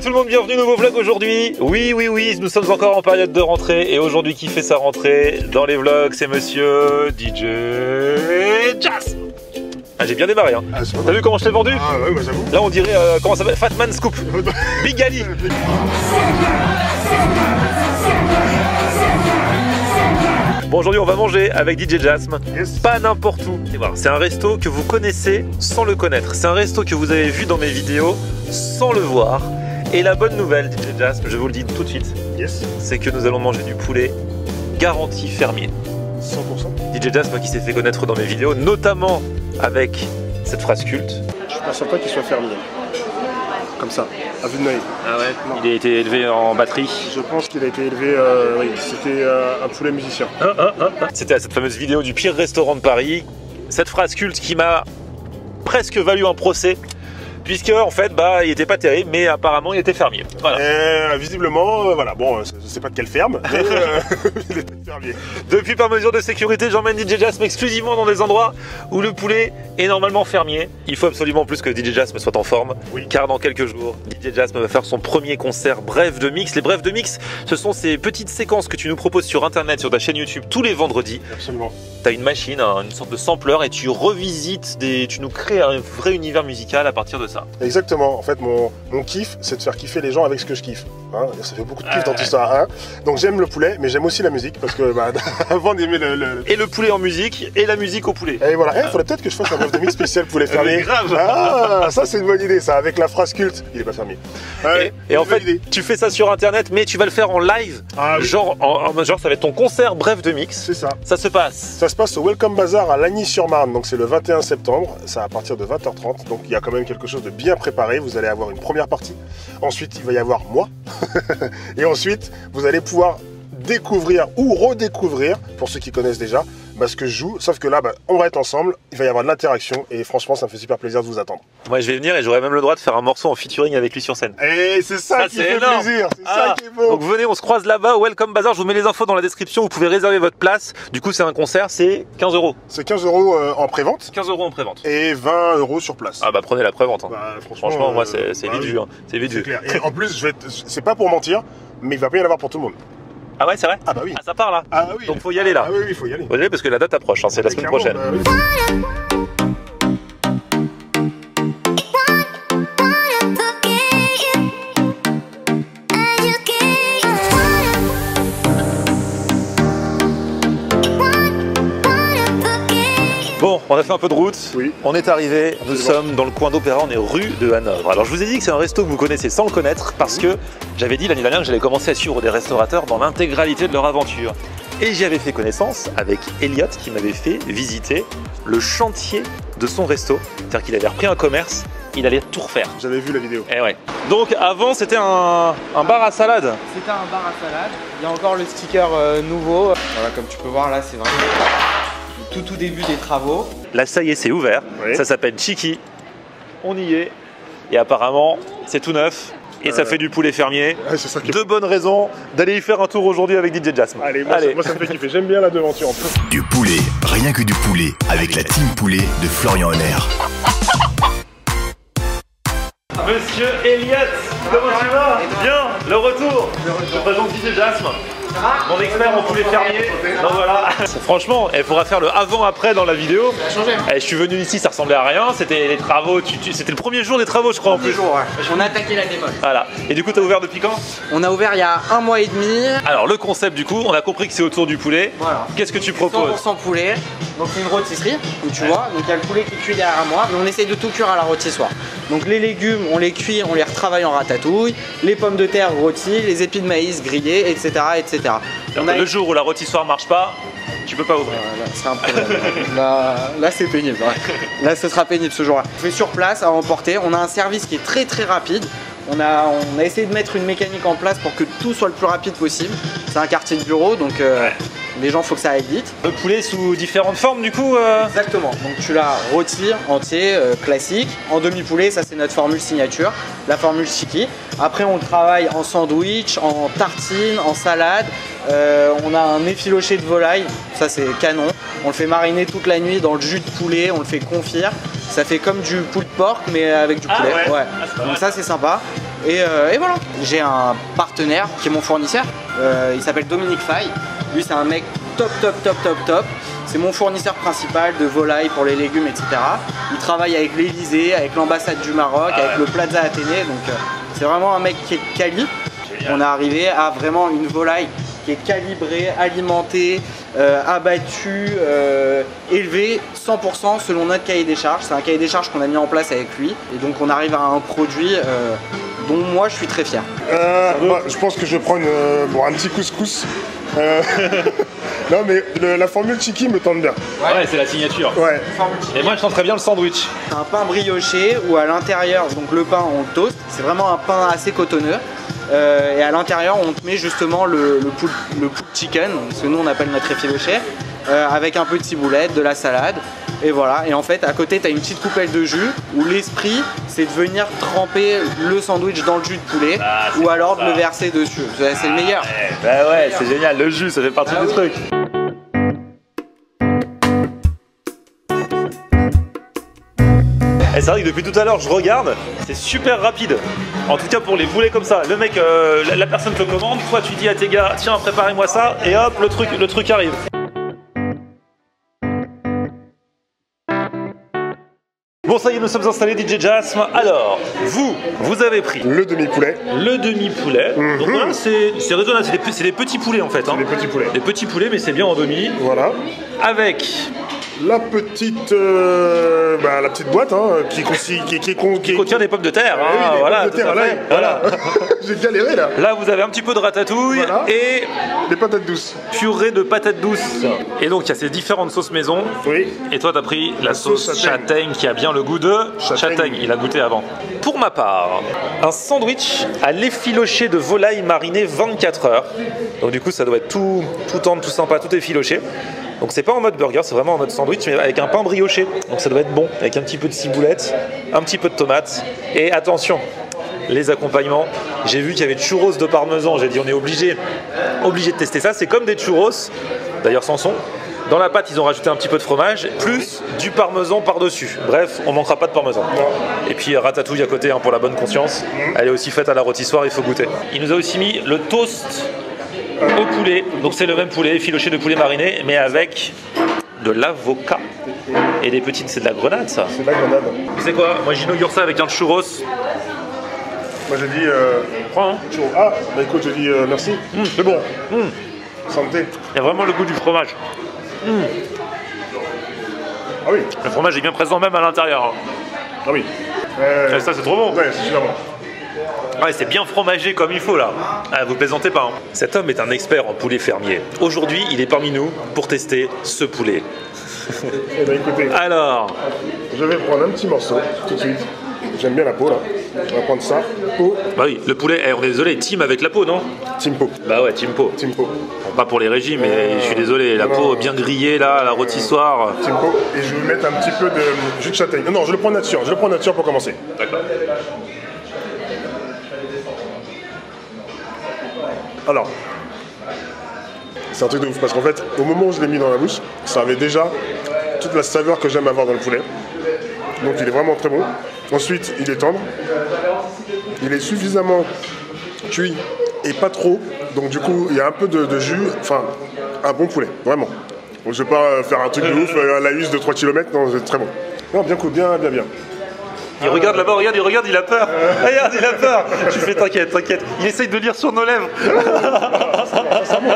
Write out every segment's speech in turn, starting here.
tout le monde, bienvenue, nouveau vlog aujourd'hui. Oui, nous sommes encore en période de rentrée. Et aujourd'hui, qui fait sa rentrée dans les vlogs, c'est monsieur DJ Jasm. Ah, j'ai bien démarré, hein. T'as vu comment je t'ai vendu? Ah ouais, bah j'avoue. Là on dirait, comment ça s'appelle? Fatman Scoop. Big Ali. Bon, aujourd'hui on va manger avec DJ Jasm, pas n'importe où. C'est un resto que vous connaissez sans le connaître. C'est un resto que vous avez vu dans mes vidéos sans le voir. Et la bonne nouvelle, DJ Jasm, je vous le dis tout de suite, c'est que nous allons manger du poulet garanti fermier. 100%. DJ Jasm qui s'est fait connaître dans mes vidéos, notamment avec cette phrase culte. Je suis pas certain qu'il soit fermier. Comme ça, à vue de l'œil. Ah ouais. Non. Il a été élevé en batterie. Je pense qu'il a été élevé, oui, c'était un poulet musicien. C'était à cette fameuse vidéo du pire restaurant de Paris. Cette phrase culte qui m'a presque valu un procès. Puisque en fait, bah, il était pas terrible, mais apparemment il était fermier. Voilà. Et, visiblement, voilà, bon, je sais pas de quelle ferme, mais il était fermier. Depuis, par mesure de sécurité, j'emmène DJ Jasm exclusivement dans des endroits où le poulet est normalement fermier. Il faut absolument plus que DJ Jasm soit en forme, car dans quelques jours, DJ Jasm va faire son premier concert Bref de Mix. Les Brefs de Mix, ce sont ces petites séquences que tu nous proposes sur internet, sur ta chaîne YouTube, tous les vendredis. Absolument. Tu as une machine, une sorte de sampler, et tu revisites, tu nous crées un vrai univers musical à partir de ça. Exactement, en fait mon kiff c'est de faire kiffer les gens avec ce que je kiffe, hein. Ça fait beaucoup de kiff dans tout ça, hein. Donc j'aime le poulet mais j'aime aussi la musique parce que bah, avant d'aimer Et le poulet en musique et la musique au poulet. Et voilà, il faudrait peut-être que je fasse un bref de mix spécial poulet fermier. Grave. Ah, ça c'est une bonne idée ça, avec la phrase culte, il est pas fermier. Ouais, et en fait tu fais ça sur internet mais tu vas le faire en live, genre, genre ça va être ton concert Bref de Mix. C'est ça. Ça se passe. Ça se passe au Welcome Bazaar à Lagny-sur-Marne, donc c'est le 21 septembre, ça à partir de 20h30, donc il y a quand même quelque chose de bien préparé. Vous allez avoir une première partie, ensuite il va y avoir moi, et ensuite vous allez pouvoir découvrir ou redécouvrir, pour ceux qui connaissent déjà, ce que je joue, sauf que là on va être ensemble, il va y avoir de l'interaction et franchement ça me fait super plaisir de vous attendre. Moi je vais venir et j'aurai même le droit de faire un morceau en featuring avec lui sur scène. Et c'est ça qui fait plaisir, c'est ça qui est beau. Donc venez, on se croise là-bas au Welcome Bazaar, je vous mets les infos dans la description, vous pouvez réserver votre place. Du coup c'est un concert, c'est 15 €. C'est 15 € en prévente. 15 € en prévente. Et 20 € sur place. Ah bah prenez la prévente, hein. Bah, franchement moi c'est vite vu, hein. C'est vite vu. Et en plus, c'est pas pour mentir, mais il va pas y en avoir pour tout le monde. Ah ouais, c'est vrai? Ah bah oui. Ah, ça part là? Ah oui. Donc faut y aller là. Ah oui, il faut y aller. Faut y aller parce que la date approche, hein, c'est la semaine prochaine. Bah, oui. Bon, on a fait un peu de route, on est arrivé, nous Absolument. sommes dans le coin d'Opéra, on est rue de Hanovre. Alors je vous ai dit que c'est un resto que vous connaissez sans le connaître parce que j'avais dit l'année dernière que j'allais commencer à suivre des restaurateurs dans l'intégralité de leur aventure. Et j'y avais fait connaissance avec Elliot qui m'avait fait visiter le chantier de son resto. C'est-à-dire qu'il avait repris un commerce, il allait tout refaire. J'avais vu la vidéo. Et ouais. Donc avant c'était un bar à salade. C'était un bar à salade, il y a encore le sticker nouveau. Voilà, comme tu peux voir là c'est vraiment le tout début des travaux. Là ça y est, c'est ouvert, ça s'appelle Chiki, on y est, et apparemment c'est tout neuf, et ça fait du poulet fermier. Ça qui... Deux bonnes raisons d'aller y faire un tour aujourd'hui avec DJ Jasm. Allez, moi ça me fait kiffer, j'aime bien la devanture en plus. Du poulet, rien que du poulet, avec la team poulet de Florian Honner. Monsieur Elliot, comment tu vas? Bien, le retour. Je présente DJ Jasm, mon expert en poulet fermier. Donc voilà. Franchement, il faudra faire le avant-après dans la vidéo. Ça a changé. Je suis venu ici, ça ressemblait à rien. C'était les travaux. C'était le premier jour des travaux, je crois en plus. On a attaqué la démol. Voilà. Et du coup, t'as ouvert depuis quand? On a ouvert il y a 1 mois et demi. Alors le concept du coup, on a compris que c'est autour du poulet. Voilà. Qu'est-ce que tu proposes? 100% poulet. Donc c'est une rôtisserie où tu vois. Donc il y a le poulet qui cuit derrière moi. Mais on essaye de tout cuire à la rôtissoire. Donc les légumes, on les cuit, on les retravaille en ratatouille. Les pommes de terre rôties, les épis de maïs grillés, etc. etc. Le jour où la rôtissoire marche pas, tu peux pas ouvrir. Là, c'est un problème. Là c'est pénible. Ouais. Là, ce sera pénible ce jour-là. On fait sur place à emporter. On a un service qui est très rapide. On a essayé de mettre une mécanique en place pour que tout soit le plus rapide possible. C'est un quartier de bureau, donc les gens, faut que ça aille vite. Le poulet sous différentes formes du coup Exactement. Donc tu l'as rôti, entier, classique. En demi-poulet, ça c'est notre formule signature, la formule Chiki. Après on le travaille en sandwich, en tartine, en salade. On a un effiloché de volaille, ça c'est canon. On le fait mariner toute la nuit dans le jus de poulet, on le fait confire. Ça fait comme du pulled pork mais avec du poulet. Ouais. Donc ça c'est sympa. Et voilà. J'ai un partenaire qui est mon fournisseur. Il s'appelle Dominique Fay. Lui, c'est un mec top. C'est mon fournisseur principal de volaille pour les légumes, etc. Il travaille avec l'Elysée, avec l'ambassade du Maroc, avec le Plaza Athénée. Donc c'est vraiment un mec qui est quali. On est arrivé à vraiment une volaille qui est calibrée, alimentée, abattue, élevée 100% selon notre cahier des charges. C'est un cahier des charges qu'on a mis en place avec lui. Et donc on arrive à un produit dont moi je suis très fier. Je pense que je vais prendre un petit couscous. Non mais la formule Chiki me tente bien. Ouais, c'est la signature. Ouais. Et moi je sens très bien le sandwich. C'est un pain brioché où à l'intérieur, donc le pain on le toast, c'est vraiment un pain assez cotonneux. Et à l'intérieur on te met justement le poule chicken, ce que nous on appelle notre effiloché, avec un peu de ciboulette, de la salade. Et voilà, et en fait à côté tu as une petite coupelle de jus où l'esprit c'est de venir tremper le sandwich dans le jus de poulet ou alors de le verser dessus. C'est le meilleur. Bah ouais, c'est génial, le jus ça fait partie du truc. Et c'est vrai que depuis tout à l'heure je regarde, c'est super rapide. En tout cas pour les poulets comme ça, le mec, la personne te commande, toi tu dis à tes gars tiens préparez-moi ça et hop le truc arrive. Bon ça y est, nous sommes installés DJ Jasm. Alors, vous avez pris Le demi-poulet. le demi-poulet. Donc voilà, c'est raisonnable, c'est des petits poulets en fait. Hein. Des petits poulets. Des petits poulets mais c'est bien en demi. Voilà. Avec La petite boîte hein, qui contient des pommes de terre. Ah oui, hein, des voilà, pommes de terre, tout à fait. voilà. J'ai galéré là. Là vous avez un petit peu de ratatouille Voilà. et Des patates douces. purée de patates douces. Et donc il y a ces différentes sauces maison. Oui. Et toi t'as pris la sauce châtaigne qui a bien le goût de châtaigne. Il a goûté avant. Pour ma part, un sandwich à l'effiloché de volaille marinée 24 heures. Donc du coup ça doit être tout tendre, tout sympa, tout effiloché. Donc c'est pas en mode burger, c'est vraiment en mode sandwich, mais avec un pain brioché. Donc ça doit être bon, avec un petit peu de ciboulette, un petit peu de tomate. Et attention, les accompagnements. J'ai vu qu'il y avait de churros de parmesan. J'ai dit on est obligé de tester ça. C'est comme des churros, d'ailleurs sans son. Dans la pâte, ils ont rajouté un petit peu de fromage, plus du parmesan par-dessus. Bref, on manquera pas de parmesan. Et puis ratatouille à côté hein, pour la bonne conscience. Elle est aussi faite à la rôtissoire, il faut goûter. Il nous a aussi mis le toast au poulet. Donc c'est le même poulet, effiloché de poulet mariné, mais avec de l'avocat. Et des petites, c'est de la grenade ça. C'est de la grenade. Tu sais quoi, moi j'inaugure ça avec un churros. Moi j'ai dit. Prends hein. Ah, bah écoute, j'ai dit merci. C'est bon. Santé. Il y a vraiment le goût du fromage. Ah oui. Le fromage est bien présent même à l'intérieur. Ah oui. Et ça c'est trop bon. Ouais, c'est super bon. Ouais, c'est bien fromagé comme il faut là. Ah, vous plaisantez pas. Hein. Cet homme est un expert en poulet fermier. Aujourd'hui, il est parmi nous pour tester ce poulet. Eh ben écoutez, Alors, je vais prendre un petit morceau tout de suite. J'aime bien la peau là. On va prendre ça. Peau. bah oui, le poulet, on est désolé, team avec la peau, non? Team peau. Bah ouais, team peau. Team peau. Bon, pas pour les régimes, mais je suis désolé, la peau bien grillée là, à la rôtissoire. Team peau. Et je vais mettre un petit peu de jus de châtaigne. Non, je le prends nature. Je le prends nature pour commencer. D'accord. Alors, c'est un truc de ouf parce qu'en fait, au moment où je l'ai mis dans la bouche, ça avait déjà toute la saveur que j'aime avoir dans le poulet. Donc il est vraiment très bon. Ensuite, il est tendre. Il est suffisamment cuit et pas trop. Donc du coup, il y a un peu de jus. Enfin, un bon poulet, vraiment. Donc, je vais pas faire un truc de ouf, un laïus de 3 km. Non, c'est très bon. Non, bien cool, bien. Il regarde là-bas, il regarde, il a peur. Regarde, il a peur. Je fais t'inquiète. Il essaye de lire sur nos lèvres.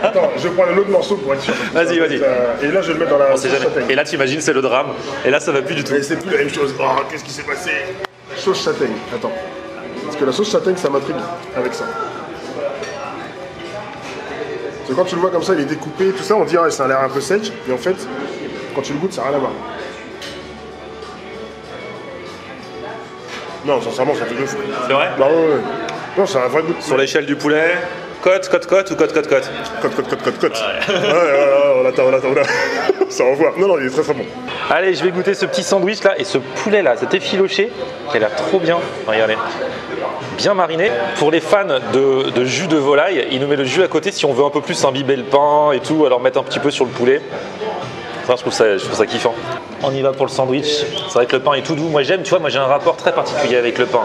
Attends, je prends un autre morceau pour être sûr. Vas-y. Et là, je vais le mettre dans la On sait jamais. châtaigne. Et là, t'imagines, c'est le drame. Et là, ça va plus du tout. Et c'est plus la même chose. Oh, qu'est-ce qui s'est passé? Sauce châtaigne. Attends. Parce que la sauce châtaigne, ça m'intrigue avec ça. Parce que quand tu le vois comme ça, il est découpé, tout ça, on dirait ça a l'air un peu sec. Et en fait, quand tu le goûtes, ça n'a rien à voir. Non, sincèrement, ça fait de fou. C'est vrai? Bah ouais. Non, c'est un vrai goût. Sur l'échelle du poulet, côte ou côte? Côte. Ouais, on attend. Ça envoie. Non, il est très bon. Allez, je vais goûter ce petit sandwich là et ce poulet là, cet effiloché qui a l'air trop bien. Regardez, bien mariné. Pour les fans de jus de volaille, il nous met le jus à côté si on veut un peu plus imbiber le pain et tout, alors mettre un petit peu sur le poulet. Enfin, je trouve ça kiffant. On y va pour le sandwich. C'est vrai que le pain est tout doux. Moi j'aime, tu vois, moi j'ai un rapport très particulier avec le pain.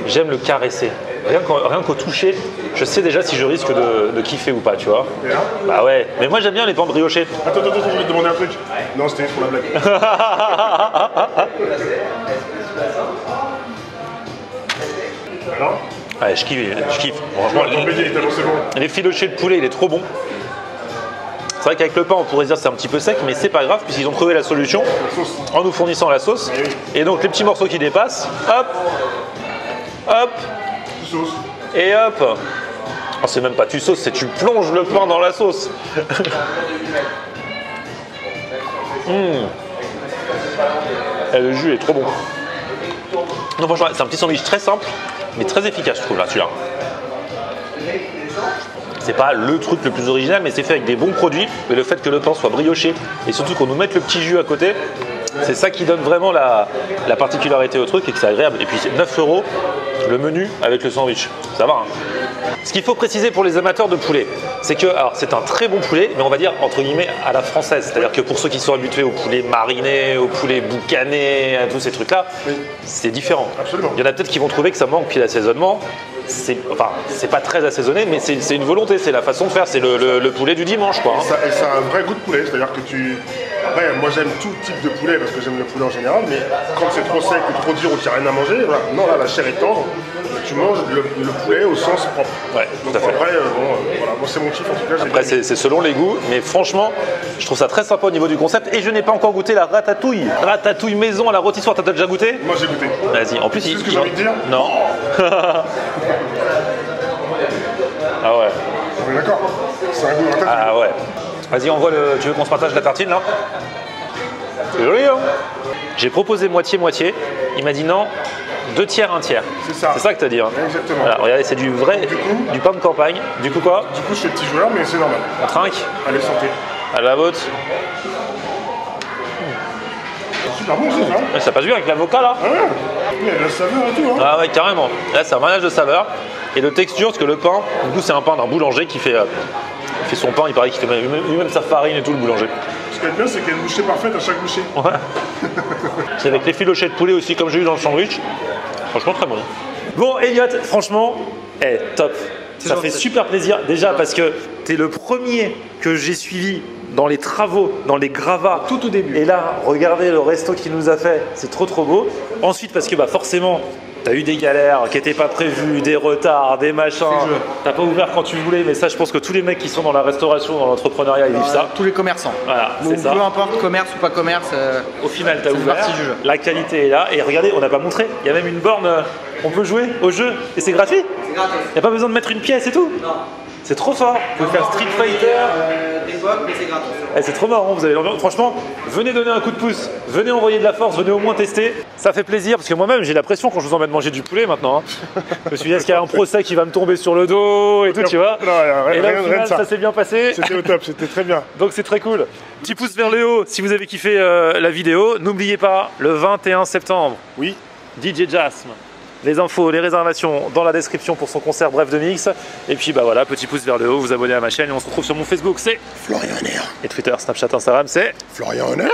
J'aime le caresser. Rien qu'au toucher, je sais déjà si je risque de kiffer ou pas, tu vois. Et là? Bah ouais, mais moi j'aime bien les pains briochés. Attends, je vais te demander un truc. Non, c'était juste pour la blague. Alors? Ouais, je kiffe. Franchement, les filochés de poulet, il est trop bon. C'est vrai qu'avec le pain, on pourrait se dire que c'est un petit peu sec, mais c'est pas grave, puisqu'ils ont trouvé la solution en nous fournissant la sauce. Et donc les petits morceaux qui dépassent, hop, hop, et hop. Oh, c'est même pas tu sauces, c'est tu plonges le pain dans la sauce. Et le jus est trop bon. Non, franchement, c'est un petit sandwich très simple, mais très efficace, je trouve, là, celui-là. C'est pas le truc le plus original, mais c'est fait avec des bons produits. Mais le fait que le pain soit brioché et surtout qu'on nous mette le petit jus à côté, c'est ça qui donne vraiment la particularité au truc et que c'est agréable. Et puis 9 € le menu avec le sandwich, ça va. Hein. Ce qu'il faut préciser pour les amateurs de poulet, c'est que alors c'est un très bon poulet, mais on va dire entre guillemets à la française. C'est-à-dire que pour ceux qui sont habitués au poulet mariné, au poulet boucané, à tous ces trucs-là, c'est différent. Absolument. Il y en a peut-être qui vont trouver que ça manque puis l'assaisonnement. C'est pas très assaisonné, mais c'est une volonté, c'est la façon de faire, c'est le poulet du dimanche, quoi. Hein. Et ça a un vrai goût de poulet, c'est-à-dire que Après, moi j'aime tout type de poulet parce que j'aime le poulet en général, mais quand c'est trop sec ou trop dur ou qu'il n'y a rien à manger, voilà. Non, là, la chair est tendre, tu manges le poulet au sens propre. Ouais, tout à fait. Après, voilà, moi c'est mon kiff en tout cas. Après, c'est selon les goûts, mais franchement, je trouve ça très sympa au niveau du concept. Et je n'ai pas encore goûté la ratatouille. Ratatouille maison à la rôtissoire, t'as déjà goûté? Moi j'ai goûté. Vas-y, en plus, C'est ce que j'ai envie de dire. Non. Ah ouais. On est d'accord. C'est un goût de ratatouille. Ah ouais. Vas-y, envoie le. Tu veux qu'on se partage la tartine là? C'est joli, hein? J'ai proposé moitié-moitié. Il m'a dit non, 2 tiers, 1 tiers. C'est ça. C'est ça que t'as dit. Hein. Exactement. Voilà, regardez, c'est du vrai, du pain de campagne. Du coup, quoi? Du coup, je suis petit joueur, mais c'est normal. On trinque? Allez, santé. À la vôtre. Super bon, c'est ça. Ouais, ça passe bien avec l'avocat là. Ah ouais. Il y a de la saveur et tout, hein. Ah ouais, carrément. Là, c'est un mariage de saveur et de texture, parce que le pain, du coup, c'est un pain d'un boulanger qui fait son pain. Il paraît qu'il fait même sa farine et tout, le boulanger. Ce qui est bien, c'est qu'il y a une bouchée parfaite à chaque bouchée. Ouais. C'est avec les filochets de poulet aussi, comme j'ai eu dans le sandwich. Franchement, très bon. Bon, Elliot, franchement, top. Ça fait super plaisir. Déjà parce que t'es le premier que j'ai suivi dans les travaux, dans les gravats. Tout au début. Et là, regardez le resto qu'il nous a fait. C'est trop beau. Ensuite, parce que forcément, t'as eu des galères qui n'étaient pas prévues, des retards, des machins. T'as pas ouvert quand tu voulais, mais ça, je pense que tous les mecs qui sont dans la restauration, dans l'entrepreneuriat, ils vivent ça. Tous les commerçants. Voilà, c'est ça. Peu importe, commerce ou pas commerce. Au final, t'as ouvert. partie du jeu. La qualité est là. Et regardez, on n'a pas montré. Il y a même une borne. On peut jouer au jeu. Et c'est gratuit. C'est gratuit. Il n'y a pas besoin de mettre une pièce et tout. Non. C'est trop fort. Vous pouvez faire Street Fighter. D'époque, mais c'est gratuit. C'est trop marrant, vous avez l'ambiance. Franchement, venez donner un coup de pouce, venez envoyer de la force, venez au moins tester. Ça fait plaisir parce que moi-même j'ai la pression quand je vous emmène manger du poulet maintenant. Hein. Je me suis dit, est-ce qu'il y a un procès qui va me tomber sur le dos et tout, tu vois? Non, et là, au rien final, de ça. ça s'est bien passé. C'était au top, c'était très bien. Donc c'est très cool. Petit pouce vers le haut si vous avez kiffé la vidéo. N'oubliez pas, le 21 septembre, Oui. DJ Jasm. Les infos, les réservations dans la description pour son concert Bref de Mix. Et puis voilà, petit pouce vers le haut, vous abonnez à ma chaîne et on se retrouve sur mon Facebook, c'est Florian Honner. et Twitter, Snapchat, Instagram, c'est Florian Honner.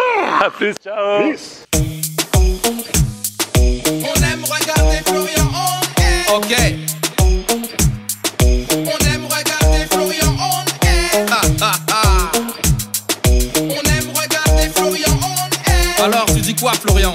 à plus, ciao. Peace. On aime regarder Florian on air. Ok. On aime regarder Florian on air. On aime regarder Florian on air. Alors tu dis quoi Florian?